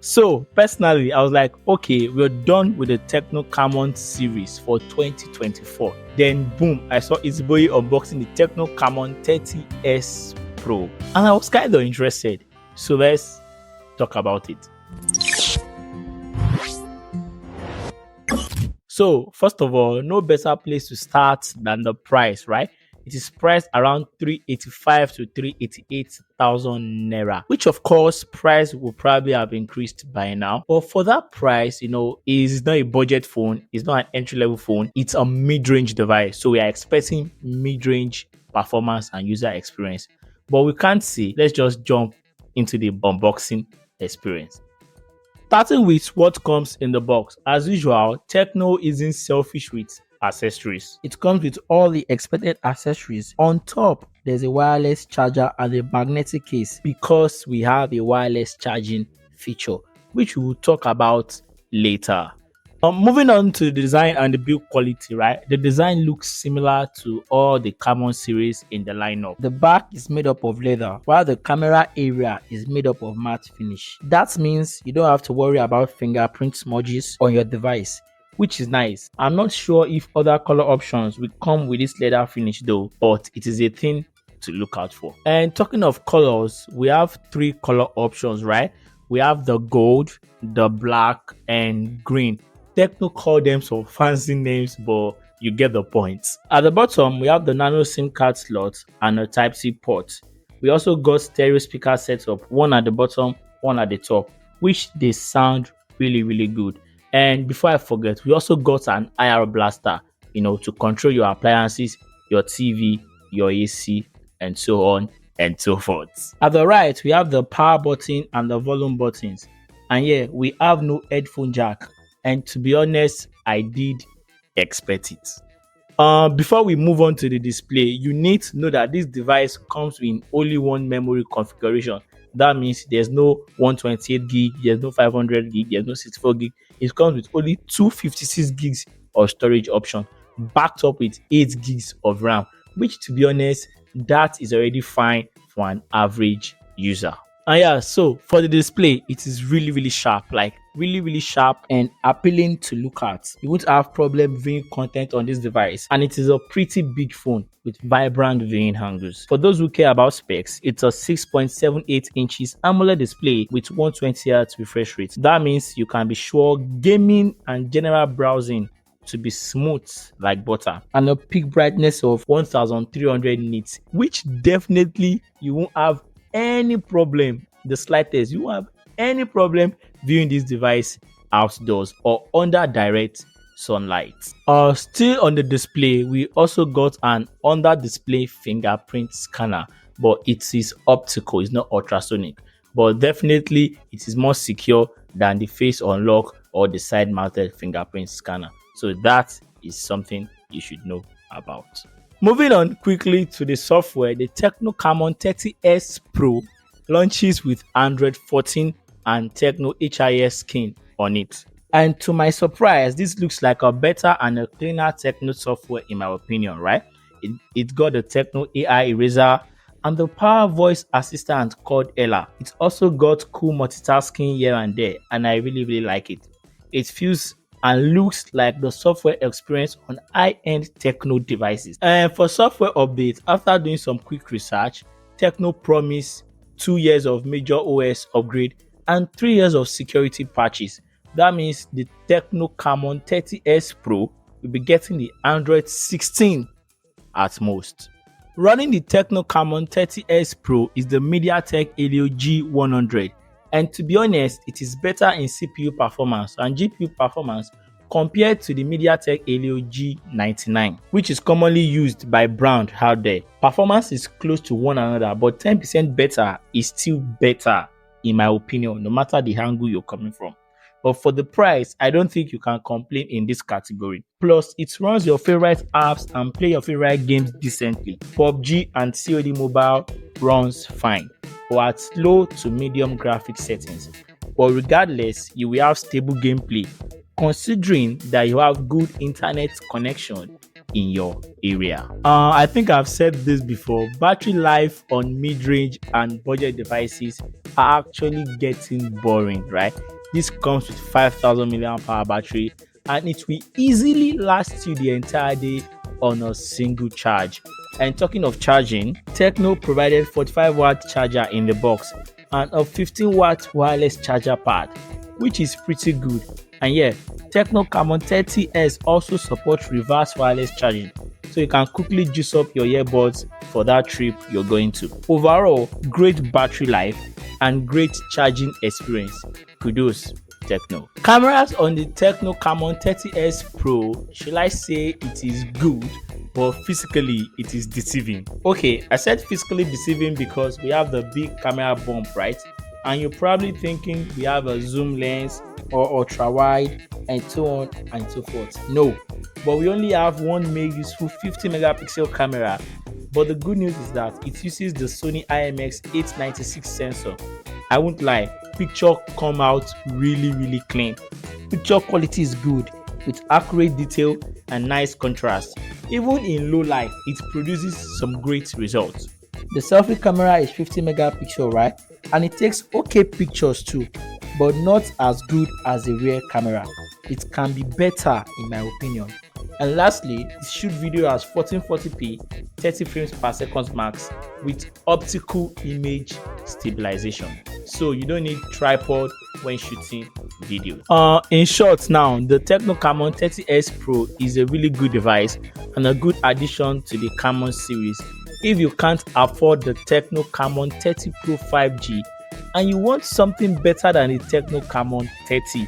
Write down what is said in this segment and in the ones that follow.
So personally, I was like, okay, we're done with the Tecno Camon series for 2024. Then boom, I saw Izboy unboxing the Tecno Camon 30s Pro, and I was kind of interested. So let's talk about it. So first of all, no better place to start than the price, right? It is priced around 385 to 388,000 naira, which of course price will probably have increased by now. But for that price, it's not a budget phone, it's not an entry level phone, it's a mid-range device. So we are expecting mid-range performance and user experience. But we can't see. Let's just jump into the unboxing experience. Starting with what comes in the box. As usual, Tecno isn't selfish with accessories. It comes with all the expected accessories. On top, there's a wireless charger and a magnetic case because we have a wireless charging feature, which we will talk about later. Moving on to the design and the build quality, right? The design looks similar to all the Camon series in the lineup. The back is made up of leather, while the camera area is made up of matte finish. That means you don't have to worry about fingerprint smudges on your device, which is nice. I'm not sure if other color options will come with this leather finish though, but it is a thing to look out for. And talking of colors, we have 3 color options, right? We have the gold, the black, and green. Tecno call them some fancy names, but you get the point. At the bottom, we have the nano SIM card slot and a Type-C port. We also got stereo speaker setup, one at the bottom, one at the top, which they sound really, really good. And before I forget, we also got an IR blaster, to control your appliances, your TV, your AC, and so on and so forth. At the right, we have the power button and the volume buttons. And yeah, we have no headphone jack. And to be honest, I did expect it. Before we move on to the display, you need to know that this device comes with only one memory configuration. That means there's no 128 gig, there's no 500 gig, there's no 64 gig. It comes with only 256 gigs of storage option, backed up with 8 gigs of RAM, which to be honest, that is already fine for an average user. And yeah, so for the display, it is really, really sharp, like really sharp and appealing to look at. You won't have problem viewing content on this device, and it is a pretty big phone with vibrant viewing angles. For those who care about specs, it's a 6.78 inches AMOLED display with 120Hz refresh rate. That means you can be sure gaming and general browsing to be smooth like butter, and a peak brightness of 1300 nits, which definitely you won't have any problem, the slightest. You won't have any problem viewing this device outdoors or under direct sunlight. Still on the display, we also got an under display fingerprint scanner, but it is optical, it's not ultrasonic, but definitely it is more secure than the face unlock or the side mounted fingerprint scanner. So that is something you should know about. Moving on quickly to the software, the Tecno Camon 30s Pro launches with Android 14 and Tecno HIS skin on it. And to my surprise, this looks like a better and a cleaner Tecno software in my opinion, right? It got the Tecno AI eraser and the power voice assistant called Ella. It also got cool multitasking here and there, and I really like it. It feels and looks like the software experience on high-end Tecno devices. And for software updates, after doing some quick research, Tecno promised 2 years of major OS upgrade and 3 years of security patches. That means the Tecno Camon 30s Pro will be getting the Android 16 at most. Running the Tecno Camon 30s Pro is the MediaTek Helio G100. And to be honest, it is better in CPU performance and GPU performance compared to the MediaTek Helio G99, which is commonly used by brands out there. Performance is close to one another, but 10% better is still better in my opinion, no matter the angle you're coming from. But for the price, I don't think you can complain in this category. Plus, it runs your favorite apps and play your favorite games decently. PUBG and COD Mobile runs fine, or at low to medium graphic settings. But regardless, you will have stable gameplay, considering that you have good internet connection in your area. I think I've said this before, battery life on mid-range and budget devices are actually getting boring, right? This comes with 5,000 milliamp hour battery, and it will easily last you the entire day on a single charge. And talking of charging, Tecno provided 45-watt charger in the box and a 15-watt wireless charger pad, which is pretty good. And yeah, Tecno Camon 30s also supports reverse wireless charging, so you can quickly juice up your earbuds for that trip you're going to. Overall, great battery life and great charging experience. Kudos, Tecno. Cameras on the Tecno Camon 30s Pro, should I say it is good, but physically it is deceiving. Okay, I said physically deceiving because we have the big camera bump, right? And you're probably thinking we have a zoom lens or ultra wide and so on and so forth. No, but we only have one useful 50 megapixel camera. But the good news is that it uses the Sony IMX896 sensor. I won't lie, picture come out really clean. Picture quality is good with accurate detail and nice contrast. Even in low light, it produces some great results. The selfie camera is 50 megapixel, right? And it takes okay pictures too, but not as good as a rear camera. It can be better in my opinion. And lastly, it shoots video as 1440p 30 frames per second max with optical image stabilization, so you don't need tripod when shooting video. In short, now the Tecno Camon 30s Pro is a really good device and a good addition to the Camon series. If you can't afford the Tecno Camon 30 Pro 5G and you want something better than the Tecno Camon 30,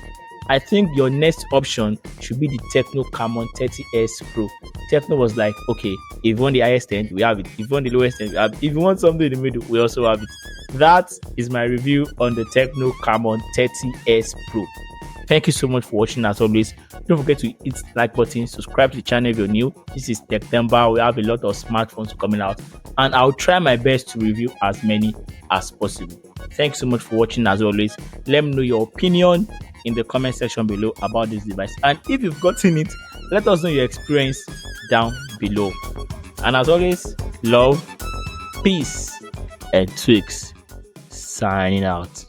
I think your next option should be the Tecno Camon 30s Pro. Tecno was like, okay, if you want the highest end, we have it. If you want the lowest end, we have it. If you want something in the middle, we also have it. That is my review on the Tecno Camon 30s Pro. Thank you so much for watching. As always, don't forget to hit the like button, subscribe to the channel if you're new. This is September. We have a lot of smartphones coming out, and I'll try my best to review as many as possible. Thanks so much for watching. As always, let me know your opinion in the comment section below about this device, and if you've gotten it, let us know your experience down below. And as always, love, peace, and tweaks. Signing out.